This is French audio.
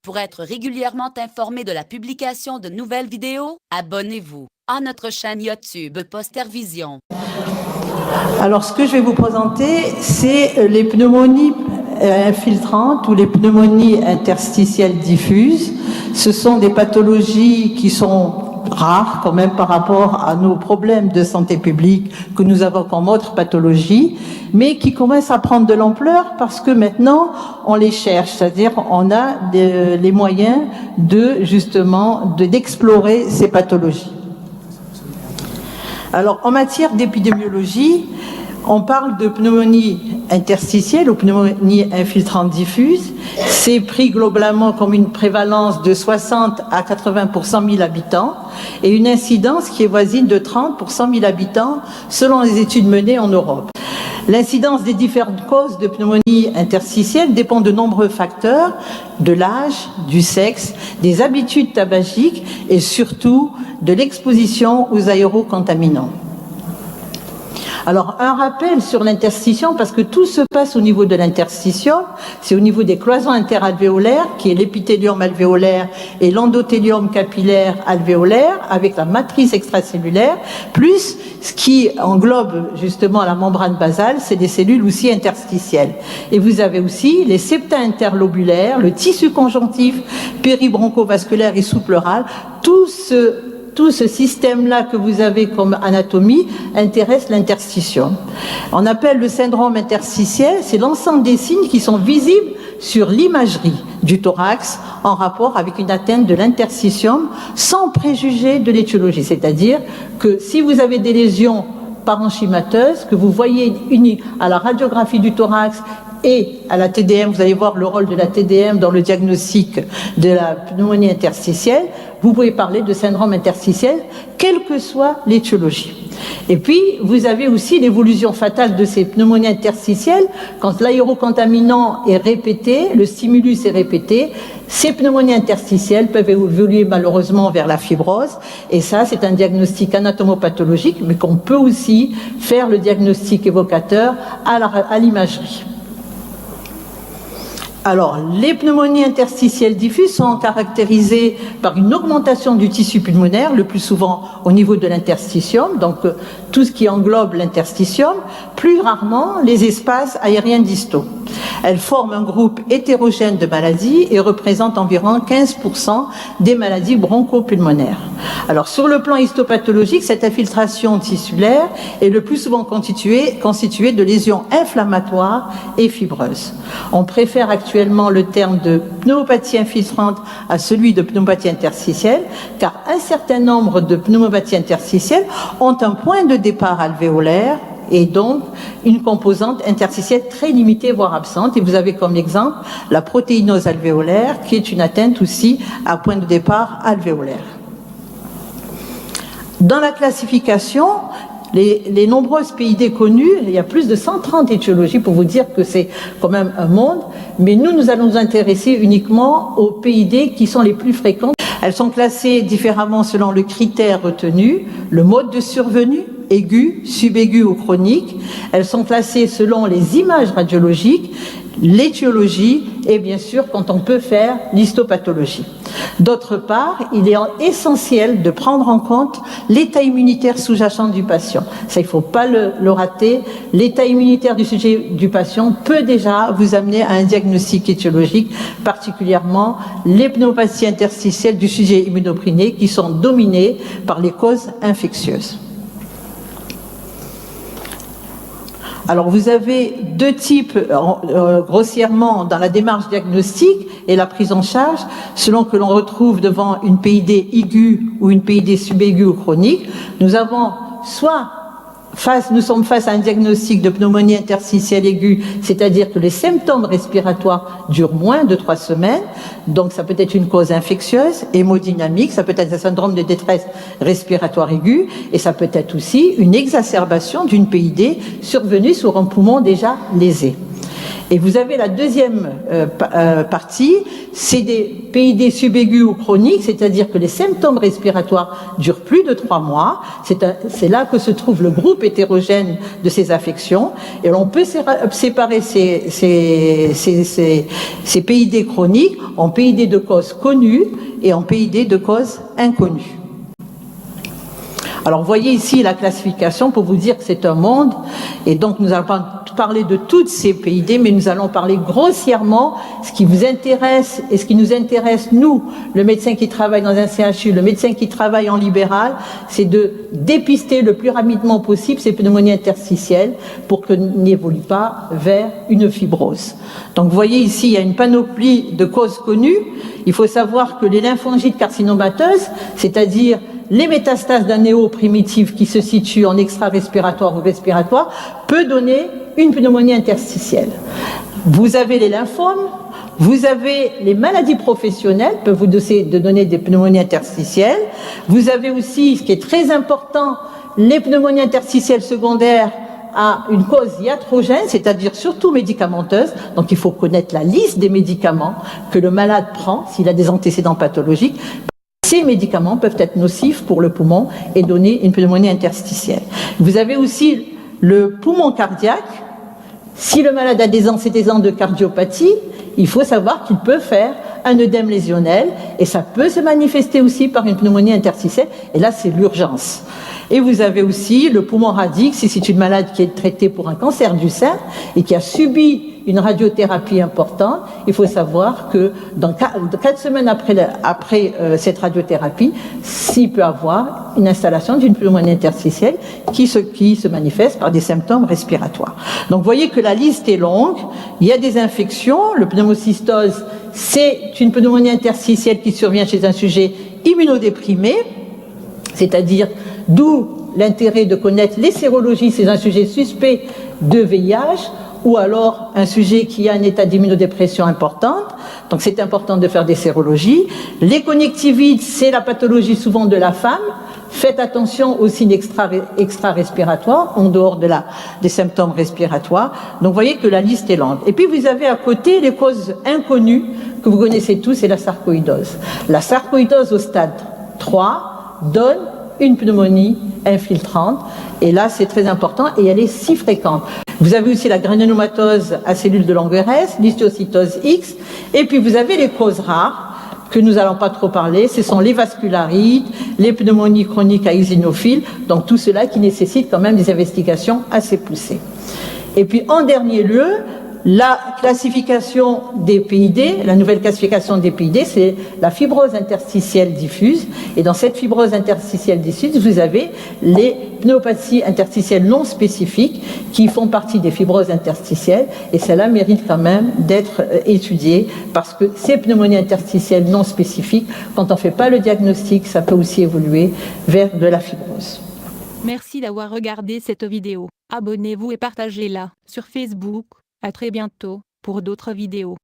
Pour être régulièrement informé de la publication de nouvelles vidéos, abonnez-vous à notre chaîne YouTube Postervision. Alors, ce que je vais vous présenter, c'est les pneumonies infiltrantes ou les pneumonies interstitielles diffuses. Ce sont des pathologies qui sont rares quand même par rapport à nos problèmes de santé publique que nous avons comme autres pathologies, mais qui commencent à prendre de l'ampleur parce que maintenant on les cherche, c'est-à-dire on a les moyens d'explorer ces pathologies. Alors en matière d'épidémiologie, on parle de pneumonie interstitielle ou pneumonie infiltrante diffuse. C'est pris globalement comme une prévalence de 60 à 80 pour 100 000 habitants et une incidence qui est voisine de 30 pour 100 000 habitants selon les études menées en Europe. L'incidence des différentes causes de pneumonie interstitielle dépend de nombreux facteurs, de l'âge, du sexe, des habitudes tabagiques et surtout de l'exposition aux aérocontaminants. Alors, un rappel sur l'interstitium, parce que tout se passe au niveau de l'interstitium, c'est au niveau des cloisons interalvéolaires, qui est l'épithélium alvéolaire et l'endothélium capillaire alvéolaire, avec la matrice extracellulaire, plus ce qui englobe justement la membrane basale, c'est des cellules aussi interstitielles. Et vous avez aussi les septa interlobulaires, le tissu conjonctif, péribroncovasculaire et sous-pleural, tout ce système-là que vous avez comme anatomie intéresse l'interstitium. On appelle le syndrome interstitiel, c'est l'ensemble des signes qui sont visibles sur l'imagerie du thorax en rapport avec une atteinte de l'interstitium sans préjuger de l'étiologie. C'est-à-dire que si vous avez des lésions parenchymateuses, que vous voyez unies à la radiographie du thorax et à la TDM, vous allez voir le rôle de la TDM dans le diagnostic de la pneumonie interstitielle, vous pouvez parler de syndrome interstitiel, quelle que soit l'étiologie. Et puis, vous avez aussi l'évolution fatale de ces pneumonies interstitielles. Quand l'aérocontaminant est répété, le stimulus est répété, ces pneumonies interstitielles peuvent évoluer malheureusement vers la fibrose. Et ça, c'est un diagnostic anatomopathologique, mais qu'on peut aussi faire le diagnostic évocateur à l'imagerie. Alors, les pneumonies interstitielles diffuses sont caractérisées par une augmentation du tissu pulmonaire, le plus souvent au niveau de l'interstitium, donc tout ce qui englobe l'interstitium, plus rarement les espaces aériens distaux. Elles forment un groupe hétérogène de maladies et représentent environ 15% des maladies bronchopulmonaires. Alors, sur le plan histopathologique, cette infiltration tissulaire est le plus souvent constituée de lésions inflammatoires et fibreuses. On préfère actuellement le terme de pneumopathie infiltrante à celui de pneumopathie interstitielle, car un certain nombre de pneumopathies interstitielles ont un point de départ alvéolaire et donc une composante interstitielle très limitée, voire absente. Et vous avez comme exemple la protéinose alvéolaire, qui est une atteinte aussi à point de départ alvéolaire. Dans la classification, les nombreuses PID connues, il y a plus de 130 étiologies pour vous dire que c'est quand même un monde, mais nous allons nous intéresser uniquement aux PID qui sont les plus fréquentes. Elles sont classées différemment selon le critère retenu, le mode de survenue, aigu, subaigu ou chronique. Elles sont classées selon les images radiologiques, l'étiologie et bien sûr quand on peut faire l'histopathologie. D'autre part, il est essentiel de prendre en compte l'état immunitaire sous-jacent du patient. Ça, il ne faut pas le rater. L'état immunitaire du patient peut déjà vous amener à un diagnostic étiologique, particulièrement les pneumopathies interstitielles du sujet immunopréné qui sont dominées par les causes infectieuses. Alors vous avez deux types grossièrement dans la démarche diagnostique et la prise en charge selon que l'on retrouve devant une PID aiguë ou une PID subaiguë ou chronique. Nous avons soit nous sommes face à un diagnostic de pneumonie interstitielle aiguë, c'est-à-dire que les symptômes respiratoires durent moins de 3 semaines, donc ça peut être une cause infectieuse, hémodynamique, ça peut être un syndrome de détresse respiratoire aiguë, et ça peut être aussi une exacerbation d'une PID survenue sur un poumon déjà lésé. Et vous avez la deuxième partie, c'est des PID subaigus ou chroniques, c'est-à-dire que les symptômes respiratoires durent plus de 3 mois. C'est là que se trouve le groupe hétérogène de ces affections. Et l'on peut séparer ces PID chroniques en PID de cause connue et en PID de cause inconnue. Alors, vous voyez ici la classification pour vous dire que c'est un monde. Et donc, nous allons pas parler de toutes ces PID, mais nous allons parler grossièrement ce qui vous intéresse et ce qui nous intéresse, nous, le médecin qui travaille dans un CHU, le médecin qui travaille en libéral, c'est de dépister le plus rapidement possible ces pneumonies interstitielles pour que n'évoluent pas vers une fibrose. Donc, vous voyez ici, il y a une panoplie de causes connues. Il faut savoir que les lymphangites carcinomateuses, c'est-à-dire les métastases d'un néo primitif qui se situe en extra-respiratoire ou respiratoire, peut donner une pneumonie interstitielle. Vous avez les lymphomes, vous avez les maladies professionnelles, peuvent vous donner des pneumonies interstitielles. Vous avez aussi, ce qui est très important, les pneumonies interstitielles secondaires à une cause iatrogène, c'est-à-dire surtout médicamenteuse. Donc il faut connaître la liste des médicaments que le malade prend s'il a des antécédents pathologiques. Ces médicaments peuvent être nocifs pour le poumon et donner une pneumonie interstitielle. Vous avez aussi le poumon cardiaque. Si le malade a des antécédents de cardiopathie, il faut savoir qu'il peut faire un œdème lésionnel et ça peut se manifester aussi par une pneumonie interstitielle. Et là, c'est l'urgence. Et vous avez aussi le poumon radique, si c'est une malade qui est traitée pour un cancer du sein et qui a subi une radiothérapie importante. Il faut savoir que dans 4 semaines après cette radiothérapie, s'il peut avoir une installation d'une pneumonie interstitielle qui se manifeste par des symptômes respiratoires. Donc vous voyez que la liste est longue. Il y a des infections. Le pneumocystose, c'est une pneumonie interstitielle qui survient chez un sujet immunodéprimé, c'est-à-dire d'où l'intérêt de connaître les sérologies chez un sujet suspect de VIH ou alors un sujet qui a un état d'immunodépression importante. Donc c'est important de faire des sérologies. Les conjonctivites, c'est la pathologie souvent de la femme. Faites attention aux signes extra-respiratoires, en dehors des symptômes respiratoires. Donc vous voyez que la liste est longue. Et puis vous avez à côté les causes inconnues que vous connaissez tous, c'est la sarcoïdose. La sarcoïdose au stade 3 donne une pneumonie infiltrante. Et là, c'est très important et elle est si fréquente. Vous avez aussi la granulomatose à cellules de Langerhans, l'histiocytose X. Et puis vous avez les causes rares que nous n'allons pas trop parler. Ce sont les vascularites, les pneumonies chroniques à eosinophiles. Donc tout cela qui nécessite quand même des investigations assez poussées. Et puis en dernier lieu, la classification des PID, la nouvelle classification des PID, c'est la fibrose interstitielle diffuse. Et dans cette fibrose interstitielle diffuse, vous avez les pneumopathies interstitielles non spécifiques qui font partie des fibroses interstitielles. Et cela mérite quand même d'être étudié parce que ces pneumonies interstitielles non spécifiques, quand on ne fait pas le diagnostic, ça peut aussi évoluer vers de la fibrose. Merci d'avoir regardé cette vidéo. Abonnez-vous et partagez-la sur Facebook. À très bientôt pour d'autres vidéos.